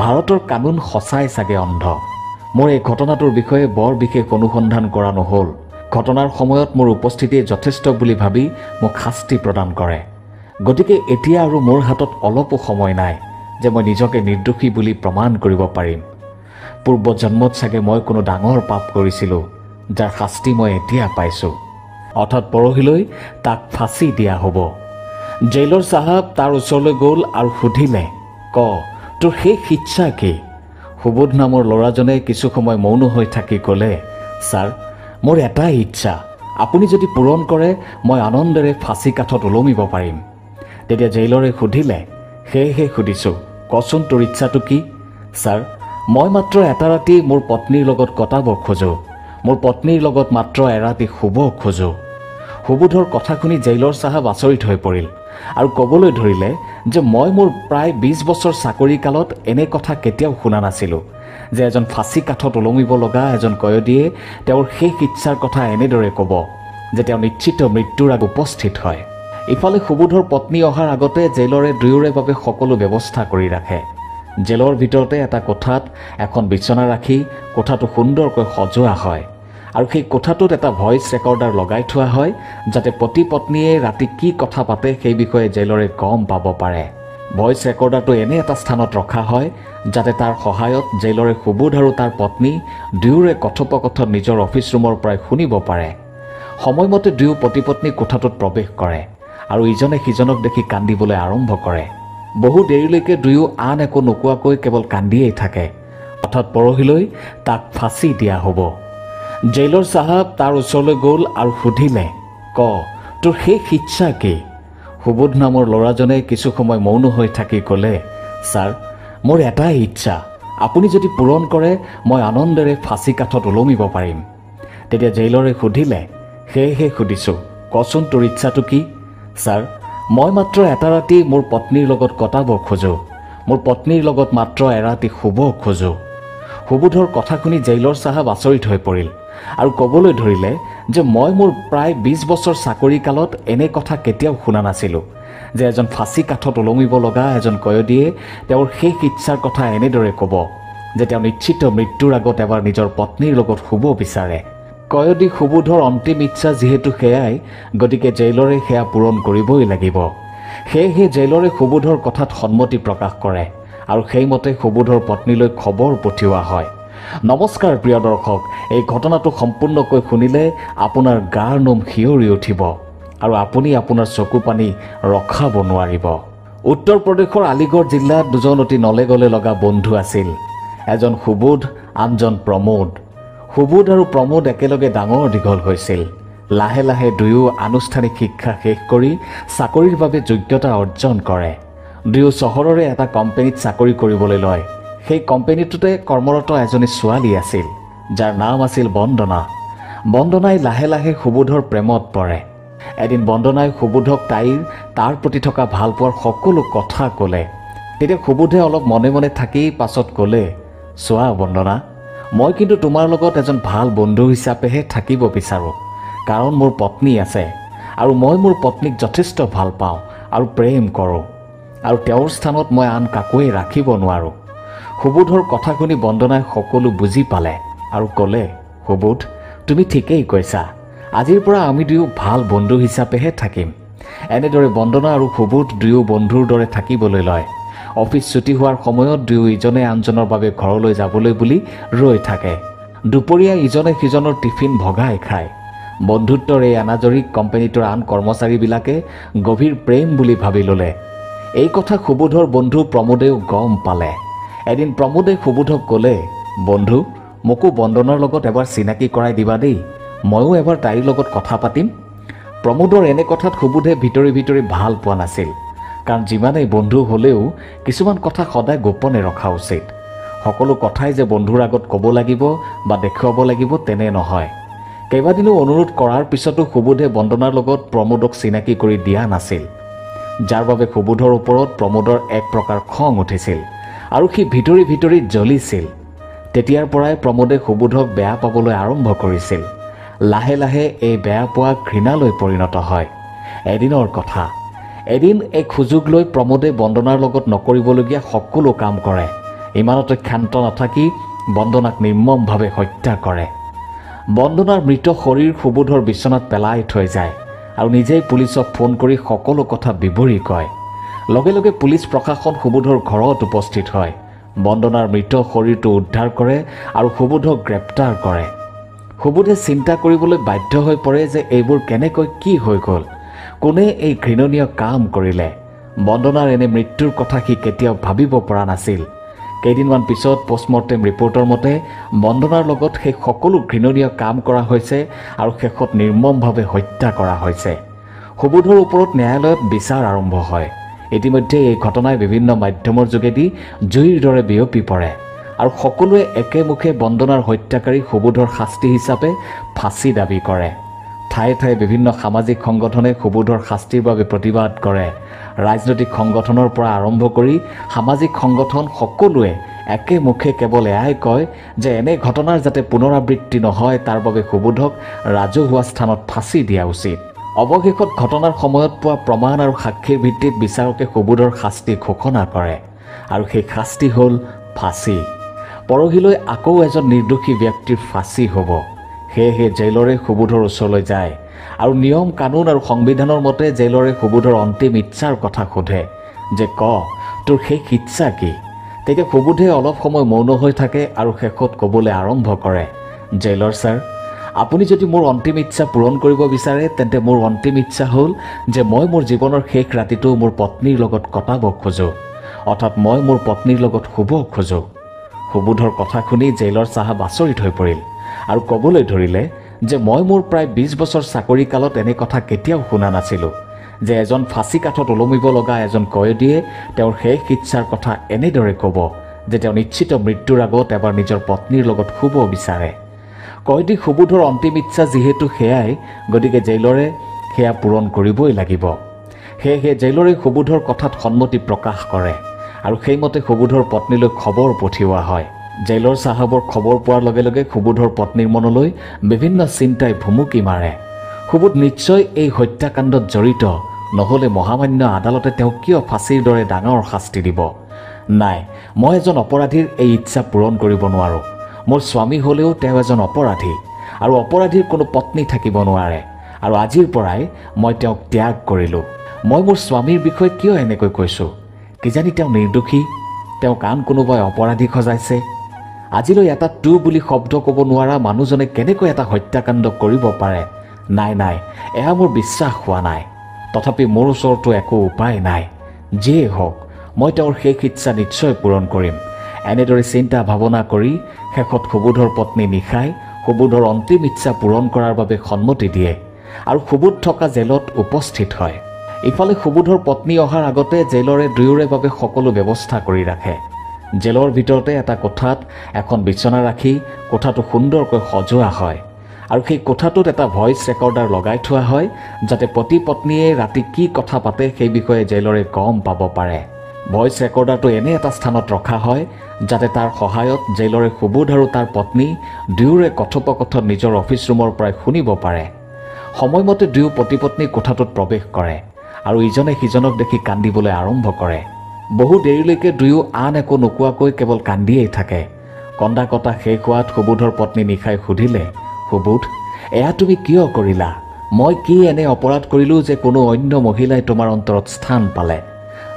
ভাৰতৰ কানুন সঁচাই চাগে অন্ধ। মোৰ এই ঘটনাটোৰ বিষয়ে বৰ বিশেষ অনুসন্ধান কৰা নহ'ল। ঘটনাৰ সময়ত মোৰ উপস্থিতিয়ে যথেষ্ট বুলি ভাবি মোক শাস্তি প্ৰদান কৰে। গতিকে এতিয়া আৰু মোৰ হাতত অলপো সময় নাই যে মই নিজকে নিৰ্দোষী বুলি প্ৰমাণ কৰিব পাৰিম। পূৰ্ব জন্মত চাগে মই কোনো ডাঙৰ পাপ কৰিছিলোঁ, যাৰ শাস্তি মই এতিয়া পাইছোঁ। অৰ্থাৎ পৰহিলৈ তাক ফাঁচি দিয়া হ'ব। জেইলৰ চাহাব তাৰ ওচৰলৈ গ'ল আৰু সুধিলে, ক তোৰ শেষ ইচ্ছা কি? সুবোধ নামৰ ল'ৰাজনে কিছু সময় মৌন হৈ থাকি ক'লে, ছাৰ, মোৰ এটাই ইচ্ছা, আপুনি যদি পূৰণ কৰে মই আনন্দেৰে ফাঁচি কাঠত ওলমিব পাৰিম। তেতিয়া জেইলৰে সুধিলে, সেয়েহে সুধিছোঁ, কচোন তোৰ ইচ্ছাটো কি? ছাৰ, মই মাত্ৰ এটা ৰাতি মোৰ পত্নীৰ লগত কটাব খোজোঁ। মোৰ পত্নীৰ লগত মাত্ৰ এৰাতি শুব খোজোঁ। সুবোধৰ কথা শুনি জেইলৰ চাহাব আচৰিত হৈ পৰিল আৰু ক'বলৈ ধৰিলে যে মই মোৰ প্ৰায় 20 বছৰ চাকৰি কালত এনে কথা কেতিয়াও শুনা নাছিলোঁ যে এজন ফাঁচী কাঠত ওলমিব লগা এজন কয়দীয়ে তেওঁৰ শেষ ইচ্ছাৰ কথা এনেদৰে ক'ব যে তেওঁ নিশ্চিত মৃত্যুৰ আগ উপস্থিত হয়। ইফালে সুবোধৰ পত্নী অহাৰ আগতে জেইলৰে দুয়োৰে বাবে সকলো ব্যৱস্থা কৰি ৰাখে। জেলৰ ভিতৰতে এটা কোঠাত এখন বিচনা ৰাখি কোঠাটো সুন্দৰকৈ সজোৱা হয় আৰু সেই কোঠাটোত এটা ভইচ ৰেকৰ্ডাৰ লগাই থোৱা হয় যাতে পতি পত্নীয়ে ৰাতি কি কথা পাতে সেই বিষয়ে জেইলৰে গম পাব পাৰে। ভইচ ৰেকৰ্ডাৰটো এনে এটা স্থানত ৰখা হয় যাতে তাৰ সহায়ত জেইলৰে সুবোধ আৰু তাৰ পত্নী দুয়োৰে কথোপকথন নিজৰ অফিচ ৰুমৰ পৰাই শুনিব পাৰে। সময়মতে দুয়ো পতি পত্নী কোঠাটোত প্ৰৱেশ কৰে আৰু ইজনে সিজনক দেখি কান্দিবলৈ আৰম্ভ কৰে। বহু দেৰিলৈকে দুয়ো আন একো নোকোৱাকৈ কেৱল কান্দিয়েই থাকে। অৰ্থাৎ পৰহিলৈ তাক ফাঁচি দিয়া হ'ব। জেইলৰ চাহাব তাৰ ওচৰলৈ গ'ল আৰু সুধিলে, ক তোৰ শেষ ইচ্ছা কি? সুবোধ নামৰ ল'ৰাজনে কিছু সময় মৌন হৈ থাকি ক'লে, ছাৰ, মোৰ এটাই ইচ্ছা, আপুনি যদি পূৰণ কৰে মই আনন্দেৰে ফাঁচি কাঠত ওলমিব পাৰিম। তেতিয়া জেইলৰে সুধিলে, সেয়েহে সুধিছোঁ, কচোন তোৰ ইচ্ছাটো কি? ছাৰ, মই মাত্ৰ এটা ৰাতি মোৰ পত্নীৰ লগত কটাব খোজোঁ। মোৰ পত্নীৰ লগত মাত্ৰ এৰাতি শুব খোজোঁ। সুবোধৰ কথা শুনি জেইলৰ চাহাব আচৰিত হৈ পৰিল আৰু ক'বলৈ ধৰিলে যে মই মোৰ প্ৰায় 20 বছৰ চাকৰি কালত এনে কথা কেতিয়াও শুনা নাছিলোঁ যে এজন ফাঁচী কাঠত ওলমিব লগা এজন কয়দীয়ে তেওঁৰ শেষ ইচ্ছাৰ কথা এনেদৰে ক'ব যে তেওঁ নিশ্চিত মৃত্যুৰ আগত এবাৰ নিজৰ পত্নীৰ লগত শুব বিচাৰে। কয়দী সুবোধৰ অন্তিম ইচ্ছা যিহেতু সেয়াই, গতিকে জেইলৰে সেয়া পূৰণ কৰিবই লাগিব। সেয়েহে জেইলৰে সুবোধৰ কথাত সন্মতি প্ৰকাশ কৰে আৰু সেইমতে সুবোধৰ পত্নীলৈ খবৰ পঠিওৱা হয়। নমস্কাৰ প্ৰিয় দৰ্শক, এই ঘটনাটো সম্পূৰ্ণকৈ শুনিলে আপোনাৰ গাৰ নোম শিয়ৰি উঠিব আৰু আপুনি আপোনাৰ চকু পানী ৰখাব নোৱাৰিব। উত্তৰ প্ৰদেশৰ আলিগড় জিলাত দুজন অতি নলে গলে লগা বন্ধু আছিল। এজন সুবোধ, আনজন প্ৰমোদ। সুবোধ আৰু প্ৰমোদ একেলগে ডাঙৰ দীঘল হৈছিল। লাহে লাহে দুয়ো আনুষ্ঠানিক শিক্ষা শেষ কৰি চাকৰিৰ বাবে যোগ্যতা অৰ্জন কৰে। দুয়ো চহৰৰে এটা কোম্পানীত চাকৰি কৰিবলৈ লয়। সেই কোম্পানীটোতে কৰ্মৰত এজনী ছোৱালী আছিল যাৰ নাম আছিল বন্দনা। বন্দনাই লাহে লাহে সুবোধৰ প্ৰেমত পৰে। এদিন বন্দনাই সুবোধক তাৰ প্ৰতি থকা ভালপোৱাৰ সকলো কথা ক'লে। তেতিয়া সুবোধে অলপ মনে মনে থাকি পাছত ক'লে, চোৱা বন্দনা, মই কিন্তু তোমাৰ লগত এজন ভাল বন্ধু হিচাপেহে থাকিব বিচাৰোঁ, কাৰণ মোৰ পত্নী আছে আৰু মই মোৰ পত্নীক যথেষ্ট ভাল পাওঁ আৰু প্ৰেম কৰোঁ আৰু তেওঁৰ স্থানত মই আন কাকোৱে ৰাখিব নোৱাৰোঁ। সুবোধৰ কথা শুনি বন্দনাই সকলো বুজি পালে আৰু ক'লে, সুবোধ, তুমি ঠিকেই কৈছা, আজিৰ পৰা আমি দুয়ো ভাল বন্ধু হিচাপেহে থাকিম। এনেদৰে বন্দনা আৰু সুবোধ দুয়ো বন্ধুৰ দৰে থাকিবলৈ লয়। অফিচ ছুটি হোৱাৰ সময়ত দুয়ো ইজনে আনজনৰ বাবে ঘৰলৈ যাবলৈ বুলি ৰৈ থাকে। দুপৰীয়া ইজনে সিজনৰ টিফিন ভগাই খায়। বন্ধুত্বৰ এই এনাজৰীক কোম্পানীটোৰ আন কৰ্মচাৰীবিলাকে গভীৰ প্ৰেম বুলি ভাবি ল'লে। এই কথা সুবোধৰ বন্ধু প্ৰমোদেও গম পালে। এদিন প্ৰমোদে সুবোধক ক'লে, বন্ধু, মোকো বন্দনাৰ লগত এবাৰ চিনাকি কৰাই দিবা দেই, ময়ো এবাৰ তাইৰ লগত কথা পাতিম। প্ৰমোদৰ এনে কথাত সুবোধে ভিতৰি ভিতৰি ভাল পোৱা নাছিল, কাৰণ যিমানেই বন্ধু হ'লেও কিছুমান কথা সদায় গোপনে ৰখা উচিত। সকলো কথাই যে বন্ধুৰ আগত ক'ব লাগিব বা দেখুৱাব লাগিব তেনে নহয়। কেইবাদিনো অনুৰোধ কৰাৰ পিছতো সুবোধে বন্দনাৰ লগত প্ৰমোদক চিনাকি কৰি দিয়া নাছিল, যাৰ বাবে সুবোধৰ ওপৰত প্ৰমোদৰ এক প্ৰকাৰ খং উঠিছিল আৰু সি ভিতৰি ভিতৰি জ্বলিছিল। তেতিয়াৰ পৰাই প্ৰমোদে সুবোধক বেয়া পাবলৈ আৰম্ভ কৰিছিল। লাহে লাহে এই বেয়া পোৱা ঘৃণালৈ পৰিণত হয়। এদিনৰ কথা, এদিন এক সুযোগ লৈ প্ৰমোদে বন্দনাৰ লগত নকৰিবলগীয়া সকলো কাম কৰে। ইমানতে ক্ষান্ত নাথাকি বন্দনাক নিৰ্মমভাৱে হত্যা কৰে। বন্দনাৰ মৃত শৰীৰ সুবোধৰ বিচনাত পেলাই থৈ যায় আৰু নিজেই পুলিচক ফোন কৰি সকলো কথা বিৱৰি কয়। লগে লগে পুলিচ প্ৰশাসন সুবোধৰ ঘৰত উপস্থিত হয়। বন্দনাৰ মৃত শৰীৰটো উদ্ধাৰ কৰে আৰু সুবোধক গ্ৰেপ্তাৰ কৰে। সুবোধে চিন্তা কৰিবলৈ বাধ্য হৈ পৰে যে এইবোৰ কেনেকৈ কি হৈ গ'ল, কোনে এই ঘৃণনীয় কাম কৰিলে। বন্দনাৰ এনে মৃত্যুৰ কথা সি কেতিয়াও ভাবিব পৰা নাছিল। কেইদিনমান পিছত পোষ্টমৰ্টেম ৰিপৰ্টৰ মতে বন্দনাৰ লগত সেই সকলো ঘৃণনীয় কাম কৰা হৈছে আৰু শেষত নিৰ্মমভাৱে হত্যা কৰা হৈছে। সুবোধৰ ওপৰত ন্যায়ালয়ত বিচাৰ আৰম্ভ হয়। ইতিমধ্যে এই ঘটনাই বিভিন্ন মাধ্যমৰ যোগেদি জুইৰ দৰে বিয়পি পৰে আৰু সকলোৱে একেমুখে বন্দনাৰ হত্যাকাৰী সুবোধৰ শাস্তি হিচাপে ফাঁচি দাবী কৰে। ঠায়ে ঠায়ে বিভিন্ন সামাজিক সংগঠনে সুবোধৰ শাস্তিৰ বাবে প্ৰতিবাদ কৰে। ৰাজনৈতিক সংগঠনৰ পৰা আৰম্ভ কৰি সামাজিক সংগঠন সকলোৱে একেমুখে কেৱল এয়াই কয় যে এনে ঘটনাৰ যাতে পুনৰাবৃত্তি নহয় তাৰ বাবে সুবোধক ৰাজহুৱা স্থানত ফাঁচি দিয়া উচিত। অৱশেষত ঘটনাৰ সময়ত পোৱা প্ৰমাণ আৰু সাক্ষীৰ ভিত্তিত বিচাৰকে সুবোধৰ শাস্তি ঘোষণা কৰে আৰু সেই শাস্তি হ'ল ফাঁচি। পৰহিলৈ আকৌ এজন নিৰ্দোষী ব্যক্তিৰ ফাঁচি হ'ব। সেয়েহে জেইলৰে সুবোধৰ ওচৰলৈ যায় আৰু নিয়ম কানুন আৰু সংবিধানৰ মতে জেইলৰে সুবোধৰ অন্তিম ইচ্ছাৰ কথা সোধে যে তোৰ শেষ ইচ্ছা কি। তেতিয়া সুবোধে অলপ সময় মৌন হৈ থাকে আৰু শেষত ক'বলৈ আৰম্ভ কৰে, জেইলৰ ছাৰ, আপুনি যদি মোৰ অন্তিম ইচ্ছা পূৰণ কৰিব বিচাৰে তেন্তে মোৰ অন্তিম ইচ্ছা হ'ল যে মই মোৰ জীৱনৰ শেষ ৰাতিটো মোৰ পত্নীৰ লগত কটাব খোজোঁ, অৰ্থাৎ মই মোৰ পত্নীৰ লগত শুব খোজোঁ। সুবোধৰ কথা শুনি জেইলৰ চাহাব আচৰিত হৈ পৰিল আৰু ক'বলৈ ধৰিলে যে মই মোৰ প্ৰায় 20 বছৰ চাকৰি কালত এনে কথা কেতিয়াও শুনা নাছিলোঁ যে এজন ফাঁচী কাঠত ওলমিব লগা এজন কয়দীয়ে তেওঁৰ শেষ ইচ্ছাৰ কথা এনেদৰে ক'ব যে তেওঁ নিশ্চিত মৃত্যুৰ আগত এবাৰ নিজৰ পত্নীৰ লগত শুব বিচাৰে। কয়দী সুবোধৰ অন্তিম ইচ্ছা যিহেতু সেয়াই, গতিকে জেইলৰে সেয়া পূৰণ কৰিবই লাগিব। সেয়েহে জেইলৰে সুবোধৰ কথাত সন্মতি প্ৰকাশ কৰে আৰু সেইমতে সুবোধৰ পত্নীলৈ খবৰ পঠিওৱা হয়। জেইলৰ চাহাবৰ খবৰ পোৱাৰ লগে লগে সুবোধৰ পত্নীৰ মনলৈ বিভিন্ন চিন্তাই ভুমুকি মাৰে। সুবোধ নিশ্চয় এই হত্যাকাণ্ডত জড়িত, নহ'লে মহামান্য আদালতে তেওঁক কিয় ফাঁচীৰ দৰে ডাঙৰ শাস্তি দিব। নাই, মই এজন অপৰাধীৰ এই ইচ্ছা পূৰণ কৰিব নোৱাৰোঁ। মোৰ স্বামী হ'লেও তেওঁ এজন অপৰাধী আৰু অপৰাধীৰ কোনো পত্নী থাকিব নোৱাৰে আৰু আজিৰ পৰাই মই তেওঁক ত্যাগ কৰিলোঁ। মই মোৰ স্বামীৰ বিষয়ে কিয় এনেকৈ কৈছোঁ? কিজানি তেওঁ নিৰ্দোষী, তেওঁক আন কোনোবাই অপৰাধী সজাইছে। আজিলৈ এটা টু বুলি শব্দ ক'ব নোৱাৰা মানুহজনে কেনেকৈ এটা হত্যাকাণ্ড কৰিব পাৰে? নাই নাই, এয়া মোৰ বিশ্বাস হোৱা নাই। তথাপি মোৰ ওচৰতো একো উপায় নাই। যিয়েই হওক, মই তেওঁৰ শেষ ইচ্ছা নিশ্চয় পূৰণ কৰিম। এনেদৰে চিন্তা ভাৱনা কৰি শেষত সুবোধৰ পত্নী নিশাই সুবোধৰ অন্তিম ইচ্ছা পূৰণ কৰাৰ বাবে সন্মতি দিয়ে আৰু সুবোধ থকা জেলত উপস্থিত হয়। ইফালে সুবোধৰ পত্নী অহাৰ আগতে জেলৰে দুয়োৰে বাবে সকলো ব্যৱস্থা কৰি ৰাখে। জেলৰ ভিতৰতে এটা কোঠাত এখন বিচনা ৰাখি কোঠাটো সুন্দৰকৈ সজোৱা হয় আৰু সেই কোঠাটোত এটা ভইচ ৰেকৰ্ডাৰ লগাই থোৱা হয় যাতে পতি পত্নীয়ে ৰাতি কি কথা পাতে সেই বিষয়ে জেলৰে গম পাব পাৰে। ভইচ ৰেকৰ্ডাৰটো এনে এটা স্থানত ৰখা হয় যাতে তাৰ সহায়ত জেইলৰে সুবোধ আৰু তাৰ পত্নী দুয়োৰে কথোপকথন নিজৰ অফিচ ৰুমৰ পৰাই শুনিব পাৰে। সময়মতে দুয়ো পতি পত্নী কোঠাটোত প্ৰৱেশ কৰে আৰু ইজনে সিজনক দেখি কান্দিবলৈ আৰম্ভ কৰে। বহু দেৰিলৈকে দুয়ো আন একো নোকোৱাকৈ কেৱল কান্দিয়েই থাকে। কন্দা কটা শেষ হোৱাত সুবোধৰ পত্নী নিশাই সুধিলে, সুবোধ, এয়া তুমি কিয় কৰিলা? মই কি এনে অপৰাধ কৰিলোঁ যে কোনো অন্য মহিলাই তোমাৰ অন্তৰত স্থান পালে?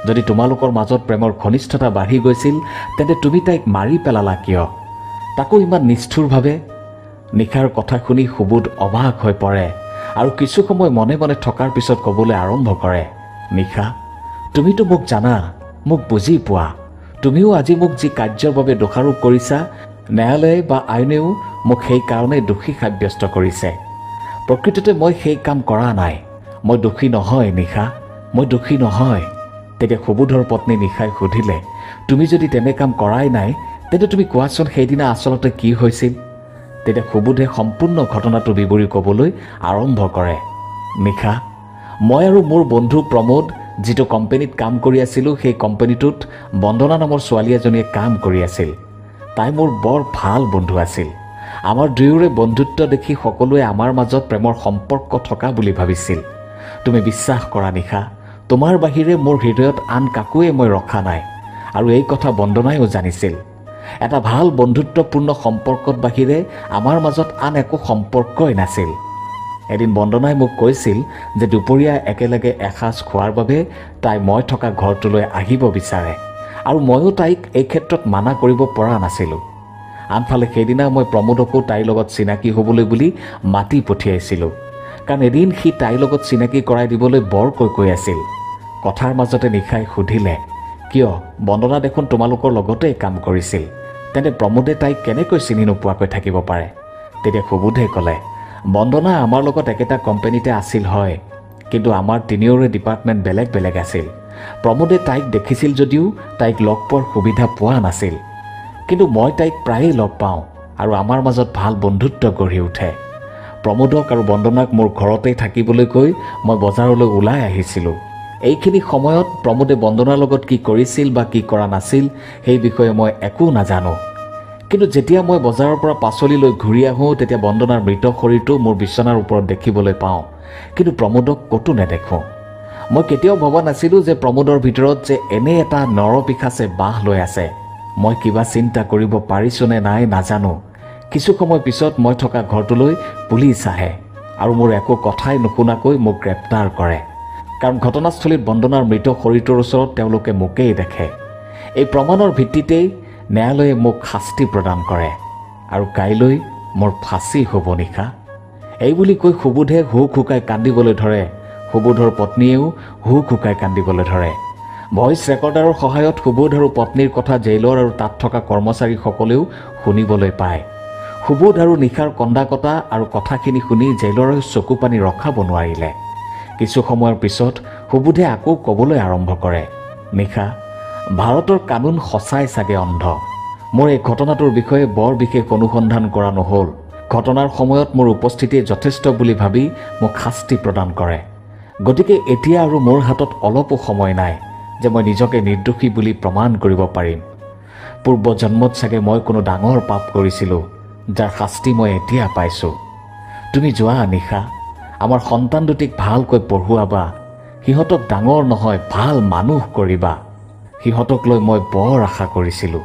যদি তোমালোকৰ মাজত প্ৰেমৰ ঘনিষ্ঠতা বাঢ়ি গৈছিল তেন্তে তুমি তাইক মাৰি পেলালা কিয়, তাকো ইমান নিষ্ঠুৰভাৱে? নিশাৰ কথা শুনি সুবোধ অবাক হৈ পৰে আৰু কিছু সময় মনে মনে থকাৰ পিছত ক'বলৈ আৰম্ভ কৰে, নিশা, তুমিতো মোক জানা, মোক বুজি পোৱা। তুমিও আজি মোক যি কাৰ্যৰ বাবে দোষাৰোপ কৰিছা, ন্যায়ালয়ে বা আইনেও মোক সেই কাৰণে দোষী সাব্যস্ত কৰিছে। প্ৰকৃততে মই সেই কাম কৰা নাই। মই দোষী নহয় নিশা, মই দোষী নহয়। তেতিয়া সুবোধৰ পত্নী নিশাই সুধিলে, তুমি যদি তেনে কাম কৰাই নাই তেন্তে তুমি কোৱাচোন সেইদিনা আচলতে কি হৈছিল? তেতিয়া সুবোধে সম্পূৰ্ণ ঘটনাটো বিৱৰি ক'বলৈ আৰম্ভ কৰে, নিশা, মই আৰু মোৰ বন্ধু প্ৰমোদ যিটো কোম্পানীত কাম কৰি আছিলোঁ সেই কোম্পানীটোত বন্দনা নামৰ ছোৱালী এজনীয়ে কাম কৰি আছিল। তাই মোৰ বৰ ভাল বন্ধু আছিল। আমাৰ দুয়োৰে বন্ধুত্ব দেখি সকলোৱে আমাৰ মাজত প্ৰেমৰ সম্পৰ্ক থকা বুলি ভাবিছিল। তুমি বিশ্বাস কৰা নিশা, তোমাৰ বাহিৰে মোৰ হৃদয়ত আন কাকোৱে মই ৰখা নাই আৰু এই কথা বন্দনায়ো জানিছিল। এটা ভাল বন্ধুত্বপূৰ্ণ সম্পৰ্কত বাহিৰে আমাৰ মাজত আন একো সম্পৰ্কই নাছিল। এদিন বন্দনাই মোক কৈছিল যে দুপৰীয়া একেলগে এসাঁজ খোৱাৰ বাবে তাই মই থকা ঘৰটোলৈ আহিব বিচাৰে, আৰু ময়ো তাইক এই ক্ষেত্ৰত মানা কৰিব পৰা নাছিলোঁ। আনফালে সেইদিনা মই প্ৰমোদকো তাইৰ লগত চিনাকি হ'বলৈ বুলি মাতি পঠিয়াইছিলোঁ, কাৰণ এদিন সি তাইৰ লগত চিনাকি কৰাই দিবলৈ বৰ কৈ আছিল। কথাৰ মাজতে নিশাই সুধিলে, কিয় বন্দনা দেখোন তোমালোকৰ লগতেই কাম কৰিছিল, তেন্তে প্ৰমোদে তাইক কেনেকৈ চিনি নোপোৱাকৈ থাকিব পাৰে? তেতিয়া সুবোধে ক'লে, বন্দনা আমাৰ লগত একেটা কোম্পানীতে আছিল হয়, কিন্তু আমাৰ তিনিওৰে ডিপাৰ্টমেণ্ট বেলেগ বেলেগ আছিল। প্ৰমোদে তাইক দেখিছিল যদিও তাইক লগ পোৱাৰ সুবিধা পোৱা নাছিল, কিন্তু মই তাইক প্ৰায়েই লগ পাওঁ আৰু আমাৰ মাজত ভাল বন্ধুত্ব গঢ়ি উঠে। প্ৰমোদক আৰু বন্দনাক মোৰ ঘৰতেই থাকিবলৈ কৈ মই বজাৰলৈ ওলাই আহিছিলোঁ। এইখিনি সময়ত প্ৰমোদে বন্দনাৰ লগত কি কৰিছিল বা কি কৰা নাছিল সেই বিষয়ে মই একো নাজানো। কিন্তু যেতিয়া মই বজাৰৰ পৰা পাচলি লৈ ঘূৰি আহোঁ তেতিয়া বন্দনাৰ মৃত শৰীৰটো মোৰ বিচনাৰ ওপৰত দেখিবলৈ পাওঁ, কিন্তু প্ৰমোদক ক'তো নেদেখোঁ। মই কেতিয়াও ভবা নাছিলোঁ যে প্ৰমোদৰ ভিতৰত যে এনে এটা নৰপিশাচে বাহ লৈ আছে। মই কিবা চিন্তা কৰিব পাৰিছোঁনে নাই নাজানো। কিছু সময় পিছত মই থকা ঘৰটোলৈ পুলিচ আহে আৰু মোৰ একো কথাই নুশুনাকৈ মোক গ্ৰেপ্তাৰ কৰে, কাৰণ ঘটনাস্থলীত বন্দনাৰ মৃত শৰীৰটোৰ ওচৰত তেওঁলোকে মোকেই দেখে। এই প্ৰমাণৰ ভিত্তিতেই ন্যায়ালয়ে মোক শাস্তি প্ৰদান কৰে আৰু কাইলৈ মোৰ ফাঁচি হ'ব নিশা। এই বুলি কৈ সুবোধে হুক হুকাই কান্দিবলৈ ধৰে। সুবোধৰ পত্নীয়েও হুক হুকাই কান্দিবলৈ ধৰে। ভইচ ৰেকৰ্ডাৰৰ সহায়ত সুবোধ আৰু পত্নীৰ কথা জেইলৰ আৰু তাত থকা কৰ্মচাৰীসকলেও শুনিবলৈ পায়। সুবোধ আৰু নিশাৰ কন্দা কটা আৰু কথাখিনি শুনি জেইলৰে চকু পানী ৰখাব নোৱাৰিলে। কিছু সময়ৰ পিছত সুবোধে আকৌ ক'বলৈ আৰম্ভ কৰে, নিশা, ভাৰতৰ কানুন সঁচাই চাগে অন্ধ। মোৰ এই ঘটনাটোৰ বিষয়ে বৰ বিশেষ অনুসন্ধান কৰা নহ'ল। ঘটনাৰ সময়ত মোৰ উপস্থিতিয়ে যথেষ্ট বুলি ভাবি মোক শাস্তি প্ৰদান কৰে। গতিকে এতিয়া আৰু মোৰ হাতত অলপো সময় নাই যে মই নিজকে নিৰ্দোষী বুলি প্ৰমাণ কৰিব পাৰিম। পূৰ্ব জন্মত চাগে মই কোনো ডাঙৰ পাপ কৰিছিলোঁ, যাৰ শাস্তি মই এতিয়া পাইছোঁ। তুমি যোৱা নিশা, আমাৰ সন্তান দুটিক ভালকৈ পঢ়ুৱাবা, সিহঁতক ডাঙৰ নহয় ভাল মানুহ কৰিবা। সিহঁতক লৈ মই বৰ আশা কৰিছিলোঁ।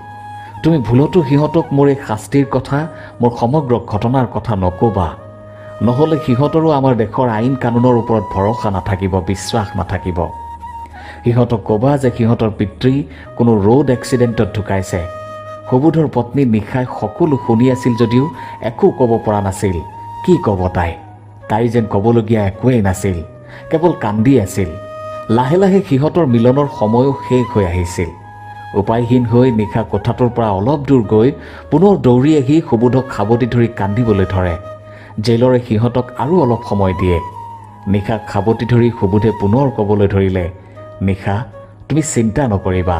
তুমি ভুলতো সিহঁতক মোৰ এই শাস্তিৰ কথা, মোৰ সমগ্ৰ ঘটনাৰ কথা নক'বা, নহ'লে সিহঁতৰো আমাৰ দেশৰ আইন কানুনৰ ওপৰত ভৰসা নাথাকিব, বিশ্বাস নাথাকিব। সিহঁতক ক'বা যে সিহঁতৰ পিতৃ কোনো ৰোড এক্সিডেণ্টত ঢুকাইছে। সুবোধৰ পত্নী নিশাই সকলো শুনি আছিল যদিও একো ক'ব পৰা নাছিল। কি ক'ব তাইৰ যেন ক'বলগীয়া একোৱেই নাছিল, কেৱল কান্দি আছিল। লাহে লাহে সিহঁতৰ মিলনৰ সময়ো শেষ হৈ আহিছিল। উপায়হীন হৈ নিশা কোঠাটোৰ পৰা অলপ দূৰ গৈ পুনৰ দৌৰি আহি সুবোধক সাৱটি ধৰি কান্দিবলৈ ধৰে। জেইলৰে সিহঁতক আৰু অলপ সময় দিয়ে। নিশাক সাৱটি ধৰি সুবোধে পুনৰ ক'বলৈ ধৰিলে, নিশা, তুমি চিন্তা নকৰিবা,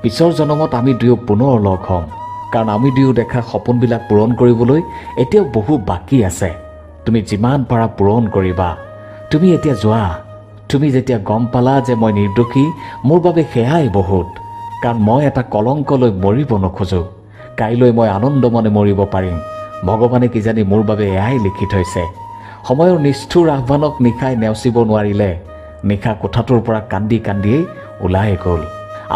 পিছৰ জনমত আমি দুয়ো পুনৰ লগ হ'ম, কাৰণ আমি দুয়ো দেখা সপোনবিলাক পূৰণ কৰিবলৈ এতিয়াও বহু বাকী আছে। তুমি যিমান পাৰা পূৰণ কৰিবা। তুমি এতিয়া যোৱা। তুমি যেতিয়া গম পালা যে মই নিৰ্দোষী, মোৰ বাবে সেয়াই বহুত, কাৰণ মই এটা কলংক লৈ মৰিব নোখোজোঁ। কাইলৈ মই আনন্দ মনে মৰিব পাৰিম। ভগৱানে কিজানি মোৰ বাবে এয়াই লিখি থৈছে। সময়ৰ নিষ্ঠুৰ আহ্বানক নিশাই নেওচিব নোৱাৰিলে। নিশা কোঠাটোৰ পৰা কান্দি কান্দিয়েই ওলাই গ'ল।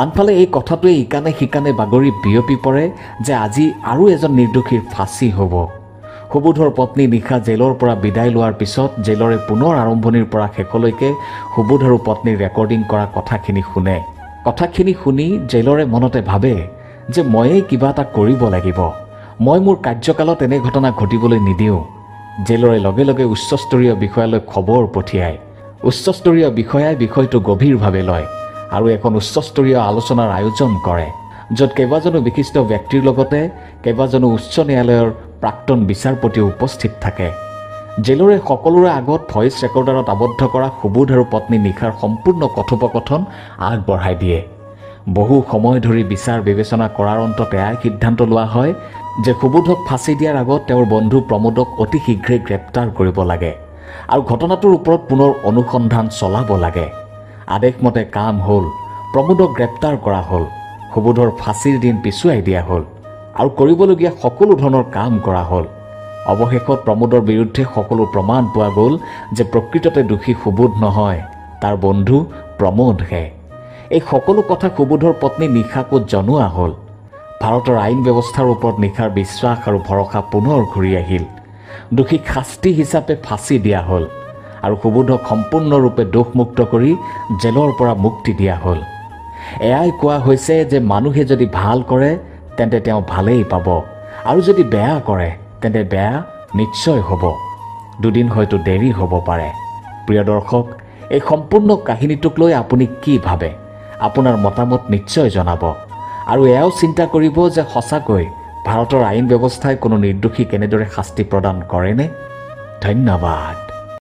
আনফালে এই কথাটোৱে ইকানে সিকানে বাগৰি বিয়পি পৰে যে আজি আৰু এজন নিৰ্দোষীৰ ফাঁচি হ'ব। সুবোধৰ পত্নী নিশা জেইলৰ পৰা বিদায় লোৱাৰ পিছত জেইলৰে পুনৰ আৰম্ভণিৰ পৰা শেষলৈকে সুবোধ আৰু পত্নীৰ ৰেকৰ্ডিং কৰা কথাখিনি শুনে। কথাখিনি শুনি জেইলৰে মনতে ভাবে যে ময়েই কিবা এটা কৰিব লাগিব। মই মোৰ কাৰ্যকালত এনে ঘটনা ঘটিবলৈ নিদিওঁ। জেইলৰে লগে লগে উচ্চস্তৰীয় বিষয়ালৈ খবৰ পঠিয়ায়। উচ্চস্তৰীয় বিষয়াই বিষয়টো গভীৰভাৱে লয় আৰু এখন উচ্চস্তৰীয় আলোচনাৰ আয়োজন কৰে, য'ত কেইবাজনো বিশিষ্ট ব্যক্তিৰ লগতে কেইবাজনো উচ্চ ন্যায়ালয়ৰ প্ৰাক্তন বিচাৰপতি উপস্থিত থাকে। জেইলৰে সকলোৰে আগত ভইচ ৰেকৰ্ডাৰত আবদ্ধ কৰা সুবোধ আৰু পত্নী নিশাৰ সম্পূৰ্ণ কথোপকথন আগবঢ়াই দিয়ে। বহু সময় ধৰি বিচাৰ বিবেচনা কৰাৰ অন্তত এয়াই সিদ্ধান্ত লোৱা হয় যে সুবোধক ফাঁচি দিয়াৰ আগত তেওঁৰ বন্ধু প্ৰমোদক অতি শীঘ্ৰে গ্ৰেপ্তাৰ কৰিব লাগে আৰু ঘটনাটোৰ ওপৰত পুনৰ অনুসন্ধান চলাব লাগে। আদেশমতে কাম হ'ল। প্ৰমোদক গ্ৰেপ্তাৰ কৰা হ'ল, সুবোধৰ ফাঁচীৰ দিন পিছুৱাই দিয়া হ'ল আৰু কৰিবলগীয়া সকলো ধৰণৰ কাম কৰা হ'ল। অৱশেষত প্ৰমোদৰ বিৰুদ্ধে সকলো প্ৰমাণ পোৱা গ'ল যে প্ৰকৃততে দোষী সুবোধ নহয়, তাৰ বন্ধু প্ৰমোদহে। এই সকলো কথা সুবোধৰ পত্নী নিশাকো জনোৱা হ'ল। ভাৰতৰ আইন ব্যৱস্থাৰ ওপৰত নিশাৰ বিশ্বাস আৰু ভৰসা পুনৰ ঘূৰি আহিল। দোষীক শাস্তি হিচাপে ফাঁচি দিয়া হ'ল আৰু সুবোধক সম্পূৰ্ণৰূপে দোষমুক্ত কৰি জেলৰ পৰা মুক্তি দিয়া হ'ল। এয়াই কোৱা হৈছে যে মানুহে যদি ভাল কৰে তেন্তে তেওঁ ভালেই পাব, আৰু যদি বেয়া কৰে তেন্তে বেয়া নিশ্চয় হ'ব। দুদিন হয়তো দেৰি হ'ব পাৰে। প্ৰিয় দৰ্শক, এই সম্পূৰ্ণ কাহিনীটোক লৈ আপুনি কি ভাবে? আপোনাৰ মতামত নিশ্চয় জনাব। আৰু এয়াও চিন্তা কৰিব যে সঁচাকৈ ভাৰতৰ আইন ব্যৱস্থাই কোনো নিৰ্দোষীক এনেদৰে শাস্তি প্ৰদান কৰেনে? ধন্যবাদ।